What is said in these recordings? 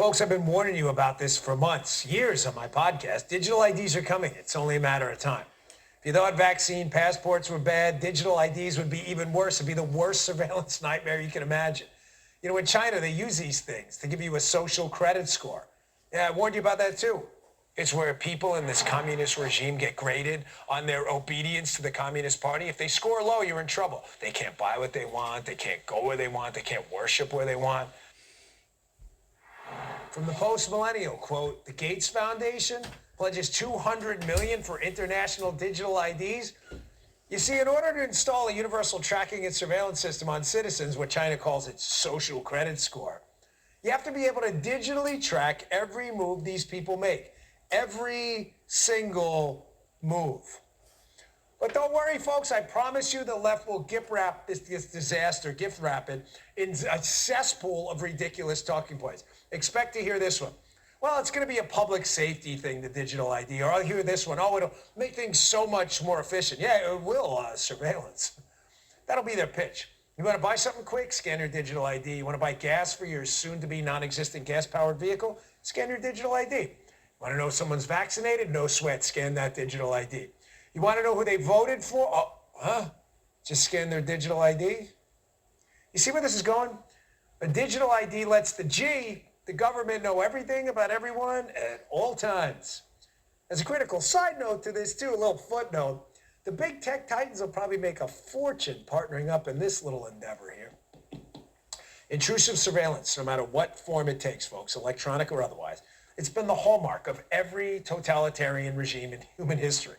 Folks, I've been warning you about this for months, years on my podcast. Digital IDs are coming. It's only a matter of time. If you thought vaccine passports were bad, digital IDs would be even worse. It'd be the worst surveillance nightmare you can imagine. You know, in China, they use these things to give you a social credit score. Yeah, I warned you about that too. It's where people in this communist regime get graded on their obedience to the Communist Party. If they score low, you're in trouble. They can't buy what they want. They can't go where they want. They can't worship where they want. From the post-millennial, quote, the Gates Foundation pledges $200 million for international digital IDs. You see, in order to install a universal tracking and surveillance system on citizens, what China calls its social credit score, you have to be able to digitally track every move these people make. Every single move. But don't worry, folks. I promise you the left will gift wrap this disaster, gift wrap it, in a cesspool of ridiculous talking points. Expect to hear this one. Well, it's going to be a public safety thing, the digital ID. Or I'll hear this one. Oh, it'll make things so much more efficient. Yeah, it will, surveillance. That'll be their pitch. You want to buy something quick? Scan your digital ID. You want to buy gas for your soon-to-be non-existent gas-powered vehicle? Scan your digital ID. Want to know if someone's vaccinated? No sweat. Scan that digital ID. You want to know who they voted for? Oh, just scan their digital ID? You see where this is going? A digital ID lets the government, know everything about everyone at all times. As a critical side note to this, too, a little footnote, the big tech titans will probably make a fortune partnering up in this little endeavor here. Intrusive surveillance, no matter what form it takes, folks, electronic or otherwise, it's been the hallmark of every totalitarian regime in human history.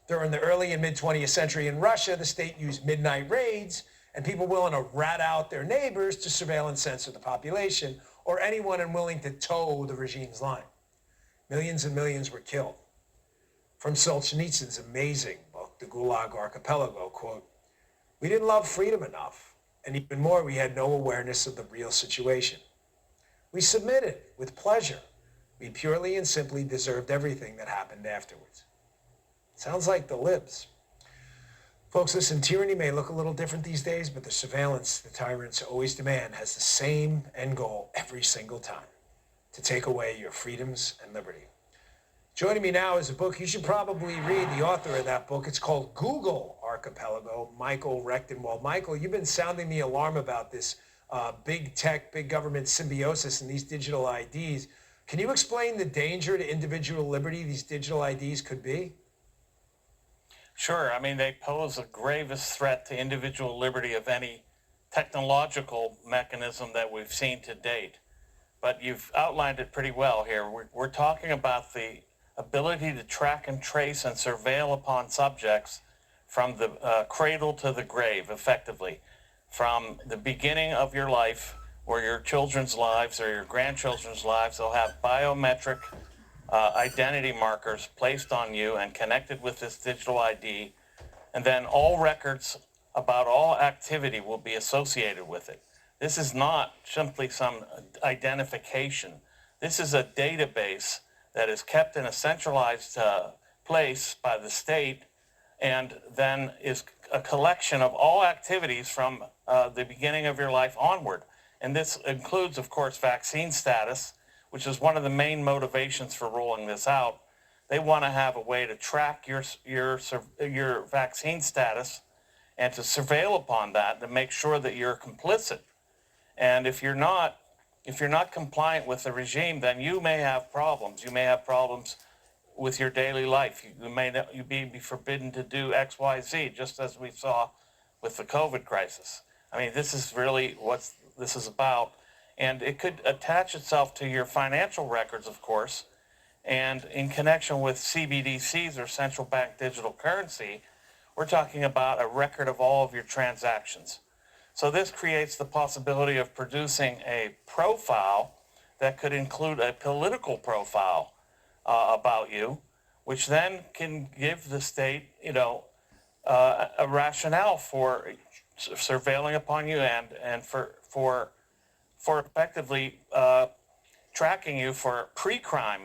During the early and mid-20th century in Russia, the state used midnight raids and people willing to rat out their neighbors to surveil and censor the population or anyone unwilling to toe the regime's line. Millions and millions were killed. From Solzhenitsyn's amazing book, The Gulag Archipelago, quote, we didn't love freedom enough, and even more, we had no awareness of the real situation. We submitted with pleasure. We purely and simply deserved everything that happened afterwards. Sounds like the libs. Folks, listen, tyranny may look a little different these days, but the surveillance the tyrants always demand has the same end goal every single time, to take away your freedoms and liberty. Joining me now is a book you should probably read, the author of that book. It's called Google Archipelago, Michael Rechtenwald. Michael, you've been sounding the alarm about this big tech, big government symbiosis and these digital IDs. Can you explain the danger to individual liberty these digital IDs could be? Sure. I mean, they pose the gravest threat to individual liberty of any technological mechanism that we've seen to date. But you've outlined it pretty well here. We're talking about the ability to track and trace and surveil upon subjects from the cradle to the grave, effectively. From the beginning of your life, or your children's lives, or your grandchildren's lives, they'll have biometric identity markers placed on you and connected with this digital ID, and then all records about all activity will be associated with it. This is not simply some identification. This is a database that is kept in a centralized place by the state, and then is a collection of all activities from the beginning of your life onward. And this includes, of course, vaccine status, which is one of the main motivations for rolling this out. They want to have a way to track your vaccine status and to surveil upon that to make sure that you're complicit. And if you're not compliant with the regime, then you may have problems. You may have problems with your daily life. You may be forbidden to do X, Y, Z, just as we saw with the COVID crisis. I mean, this is really what this is about. And it could attach itself to your financial records, of course. And in connection with CBDCs, or central bank digital currency, we're talking about a record of all of your transactions. So this creates the possibility of producing a profile that could include a political profile about you, which then can give the state, a rationale for surveilling upon you and for effectively tracking you for pre-crime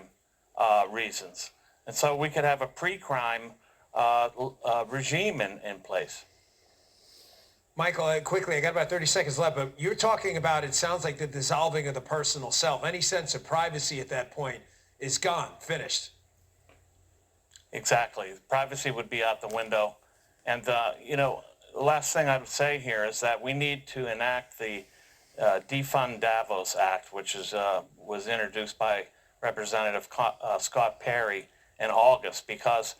reasons. And so we could have a pre-crime regime in place. Michael, quickly, I got about 30 seconds left, but you're talking about, it sounds like the dissolving of the personal self. Any sense of privacy at that point is gone, finished. Exactly. Privacy would be out the window. And, the last thing I would say here is that we need to enact the Defund Davos Act, which was introduced by Representative Scott Perry in August, because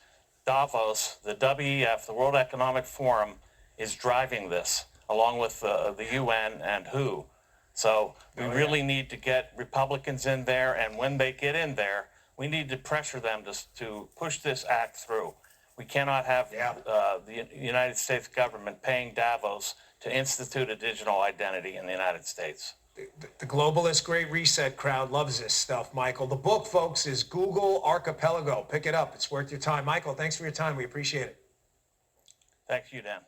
Davos, the WEF, the World Economic Forum, is driving this, along with the UN and WHO. So we really need to get Republicans in there, and when they get in there, we need to pressure them to push this act through. We cannot have the United States government paying Davos to institute a digital identity in the United States. The globalist Great Reset crowd loves this stuff, Michael. The book, folks, is Google Archipelago. Pick it up. It's worth your time. Michael, thanks for your time. We appreciate it. Thank you, Dan.